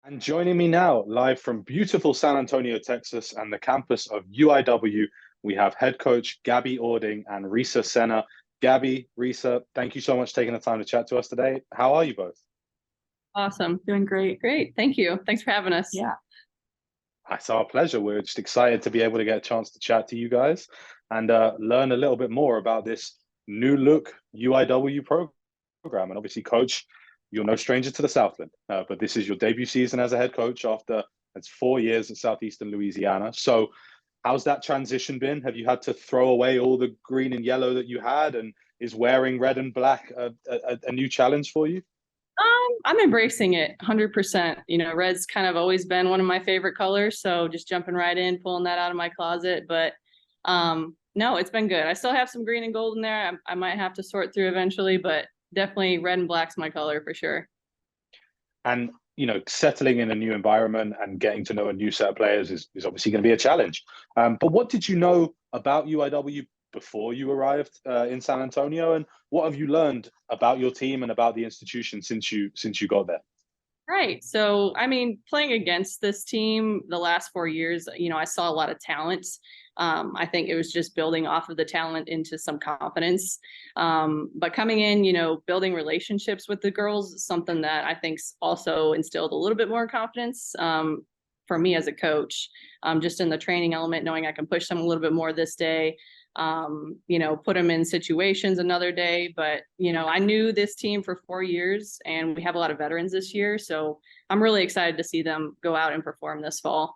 And joining me now, live from beautiful San Antonio, Texas, and the campus of UIW, we have head coach Gabby Ording and Risa Sena. Gabby, Risa, thank you so much for taking the time to chat to us today. How are you both? Awesome. Doing great. Great. Thank you. Thanks for having us. Yeah. It's our pleasure. We're just excited to be able to get a chance to chat to you guys and learn a little bit more about this new look UIW program. And obviously, coach, you're no stranger to the Southland, but this is your debut season as a head coach after it's 4 years at Southeastern Louisiana. So how's that transition been? Have you had to throw away all the green and yellow that you had? And is wearing red and black a new challenge for you? I'm embracing it 100%. Red's kind of always been one of my favorite colors. So just jumping right in, pulling that out of my closet. But no, it's been good. I still have some green and gold in there. I might have to sort through eventually, but definitely red and black's my color for sure. And, settling in a new environment and getting to know a new set of players is obviously going to be a challenge. But what did you know about UIW before you arrived in San Antonio? And what have you learned about your team and about the institution since you got there? Right. So, playing against this team the last 4 years, I saw a lot of talent. I think it was just building off of the talent into some confidence. But coming in, building relationships with the girls is something that I think also instilled a little bit more confidence for me as a coach, just in the training element, knowing I can push them a little bit more this day. Put them in situations another day. But, I knew this team for 4 years and we have a lot of veterans this year. So I'm really excited to see them go out and perform this fall.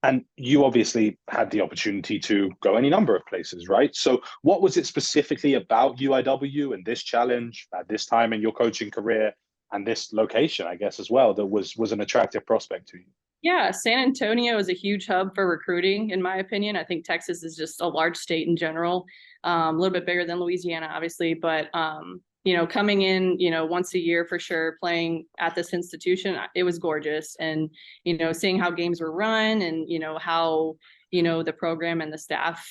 And you obviously had the opportunity to go any number of places, right? So what was it specifically about UIW and this challenge at this time in your coaching career and this location, I guess, as well, that was an attractive prospect to you? Yeah, San Antonio is a huge hub for recruiting, in my opinion. I think Texas is just a large state in general, a little bit bigger than Louisiana, obviously. But, coming in, once a year for sure, playing at this institution, it was gorgeous. And, seeing how games were run and, how, the program and the staff,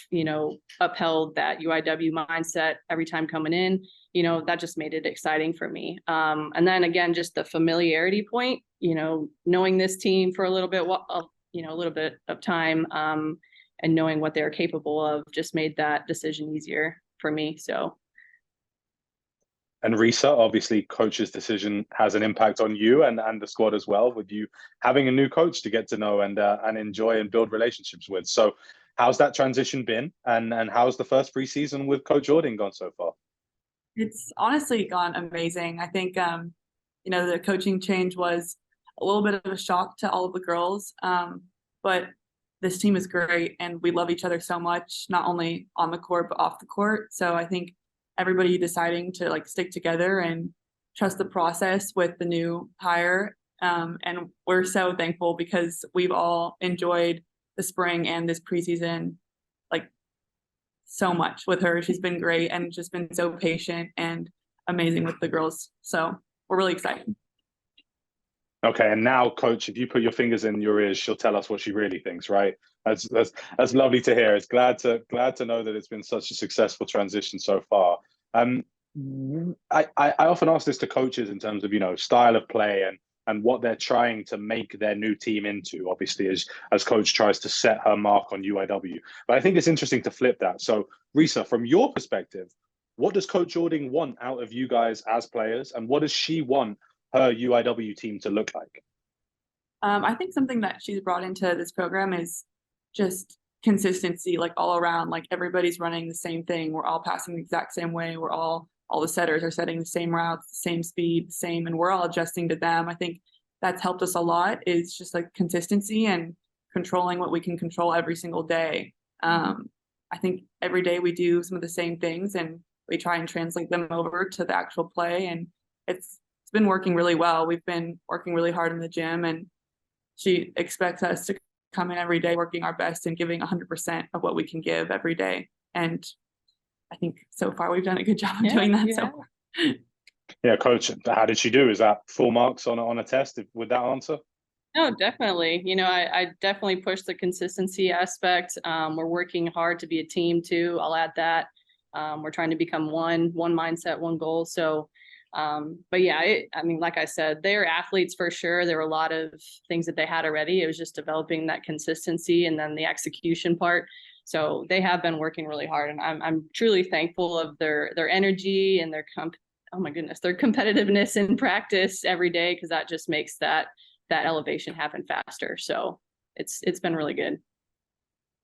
upheld that UIW mindset every time coming in, that just made it exciting for me. And then again, just the familiarity point, knowing this team for a little bit of time, and knowing what they're capable of just made that decision easier for me. So. And Risa, obviously, coach's decision has an impact on you and the squad as well, with you having a new coach to get to know and enjoy and build relationships with. So how's that transition been? And how's the first preseason with Coach Ording gone so far? It's honestly gone amazing. I think, the coaching change was a little bit of a shock to all of the girls. But this team is great and we love each other so much, not only on the court, but off the court. So I think everybody deciding to stick together and trust the process with the new hire. And we're so thankful because we've all enjoyed the spring and this preseason so much with her. She's been great and just been so patient and amazing with the girls. So we're really excited. Okay, and now, Coach, if you put your fingers in your ears, she'll tell us what she really thinks, right? That's lovely to hear. It's glad to know that it's been such a successful transition so far. I often ask this to coaches in terms of style of play and what they're trying to make their new team into, obviously, as coach tries to set her mark on UIW. But I think it's interesting to flip that. So, Risa, from your perspective, what does Coach Ording want out of you guys as players, and what does she want her UIW team to look like? I think something that she's brought into this program is just consistency, all around. Everybody's running the same thing. We're all passing the exact same way. We're all the setters are setting the same routes, the same speed, the same, and we're all adjusting to them. I think that's helped us a lot, is just consistency and controlling what we can control every single day. I think every day we do some of the same things and we try and translate them over to the actual play. And it's been working really well. We've been working really hard in the gym, and she expects us to come in every day working our best and giving 100% of what we can give every day. And I think so far we've done a good job of doing that. Yeah. So Yeah, Coach, how did she do? Is that full marks on a test with that answer? No, definitely. I definitely push the consistency aspect. We're working hard to be a team too. I'll add that. We're trying to become one mindset, one goal. So But yeah, I mean, like I said, they're athletes for sure. There were a lot of things that they had already. It was just developing that consistency and then the execution part. So they have been working really hard, and I'm truly thankful of their energy and their oh my goodness, their competitiveness in practice every day, because that just makes that elevation happen faster. So it's been really good.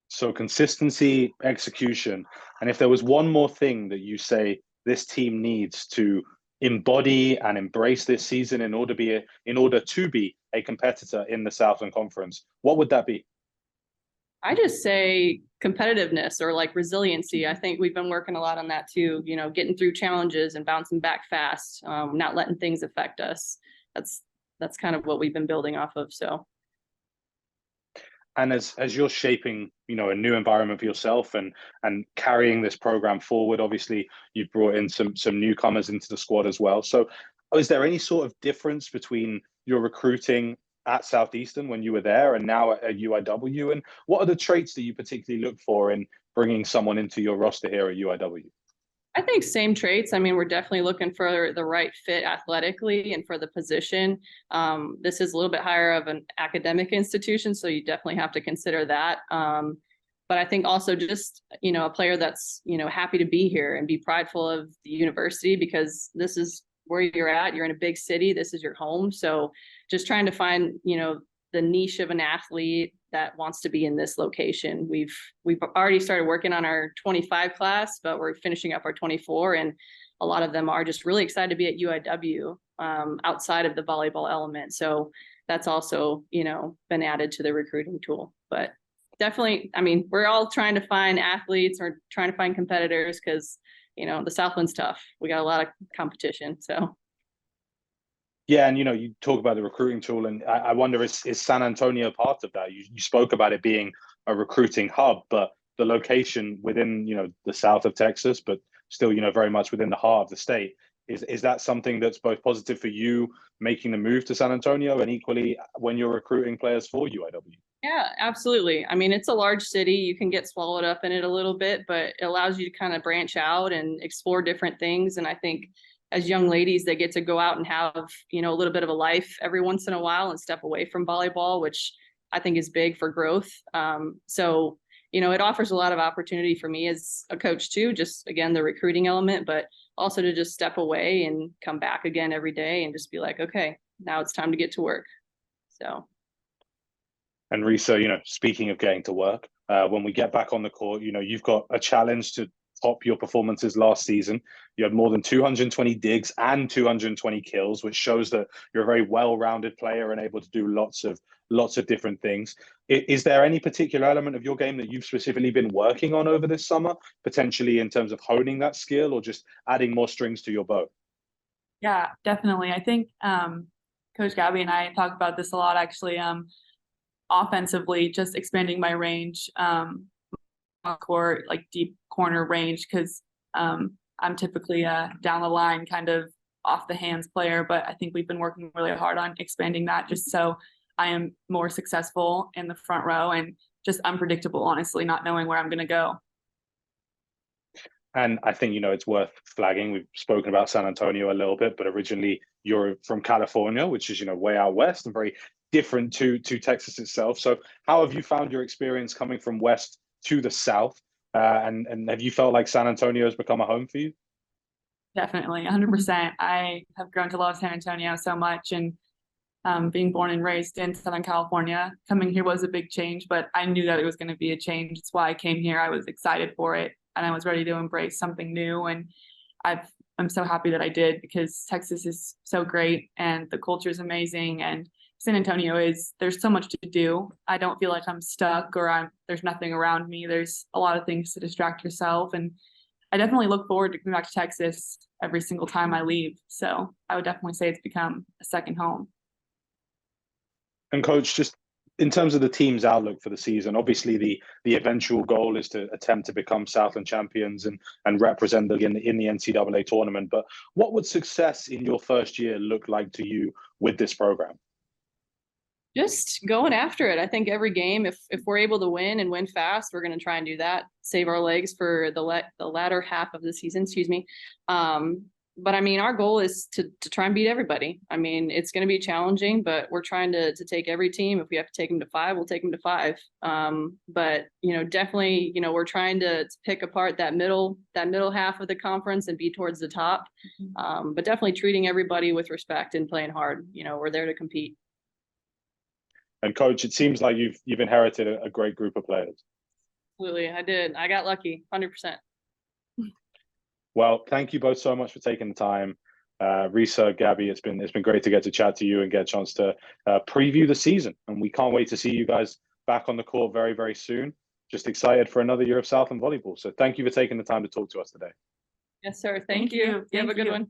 So consistency, execution, and if there was one more thing that you say this team needs to embody and embrace this season in order to be a competitor in the Southland Conference, what would that be? I just say competitiveness or like resiliency. I think we've been working a lot on that too, you know, getting through challenges and bouncing back fast, not letting things affect us. That's kind of what we've been building off of. So. And as you're shaping, you know, a new environment for yourself and carrying this program forward, obviously you've brought in some newcomers into the squad as well. So is there any sort of difference between your recruiting at Southeastern when you were there and now at UIW? And what are the traits that you particularly look for in bringing someone into your roster here at UIW? I think same traits. I mean, we're definitely looking for the right fit athletically and for the position. This is a little bit higher of an academic institution, so you definitely have to consider that. But I think also just, you know, a player that's, you know, happy to be here and be prideful of the university, because this is where you're at. You're in a big city. This is your home. So just trying to find, you know, the niche of an athlete that wants to be in this location. We've already started working on our 25 class, but we're finishing up our 24, and a lot of them are just really excited to be at UIW outside of the volleyball element. So that's also, you know, been added to the recruiting tool. But definitely, I mean, we're all trying to find athletes or trying to find competitors, because, you know, the Southland's tough. We got a lot of competition. So. Yeah, and you know, you talk about the recruiting tool, and I wonder, is San Antonio part of that? You spoke about it being a recruiting hub, but the location within, you know, the south of Texas, but still, you know, very much within the heart of the state. Is that something that's both positive for you making the move to San Antonio, and equally when you're recruiting players for UIW? Yeah, absolutely. I mean, it's a large city. You can get swallowed up in it a little bit, but it allows you to kind of branch out and explore different things. And I think as young ladies, they get to go out and have, you know, a little bit of a life every once in a while and step away from volleyball, which I think is big for growth. So, you know, it offers a lot of opportunity for me as a coach too, just again, the recruiting element, but also to just step away and come back again every day and just be like, okay, now it's time to get to work. So. And Risa, you know, speaking of getting to work, when we get back on the court, you know, you've got a challenge to top your performances last season. You had more than 220 digs and 220 kills, which shows that you're a very well-rounded player and able to do lots of different things. Is there any particular element of your game that you've specifically been working on over this summer, potentially in terms of honing that skill or just adding more strings to your bow? Yeah, definitely. I think Coach Gabby and I talk about this a lot, actually. Offensively, just expanding my range, court, like deep corner range, because I'm typically a down the line kind of off the hands player, but I think we've been working really hard on expanding that just so I am more successful in the front row and just unpredictable, honestly, not knowing where I'm going to go. And I think, you know, it's worth flagging. We've spoken about San Antonio a little bit, but originally you're from California, which is, you know, way out west and very different to Texas itself. So how have you found your experience coming from west to the south? And have you felt like San Antonio has become a home for you? Definitely, 100%. I have grown to love San Antonio so much, and being born and raised in Southern California, coming here was a big change, but I knew that it was going to be a change. That's why I came here. I was excited for it, and I was ready to embrace something new. And I'm so happy that I did, because Texas is so great and the culture is amazing, and San Antonio there's so much to do. I don't feel like I'm stuck or there's nothing around me. There's a lot of things to distract yourself, and I definitely look forward to coming back to Texas every single time I leave. So I would definitely say it's become a second home. And Coach, just in terms of the team's outlook for the season, obviously the eventual goal is to attempt to become Southland champions and represent them in the NCAA tournament. But what would success in your first year look like to you with this program? Just going after it. I think every game, if we're able to win and win fast, we're going to try and do that. Save our legs for the latter half of the season. Excuse me. But I mean, our goal is to try and beat everybody. I mean, it's going to be challenging, but we're trying to take every team. If we have to take them to 5, we'll take them to 5. But, definitely, we're trying to pick apart that middle half of the conference and be towards the top. But definitely treating everybody with respect and playing hard. We're there to compete. And Coach, it seems like you've inherited a great group of players. Absolutely. I did. I got lucky, 100%. Well, thank you both so much for taking the time. Risa, Gabby, it's been great to get to chat to you and get a chance to preview the season. And we can't wait to see you guys back on the court very, very soon. Just excited for another year of Southland volleyball. So thank you for taking the time to talk to us today. Yes, sir. Thank you. You have a good one.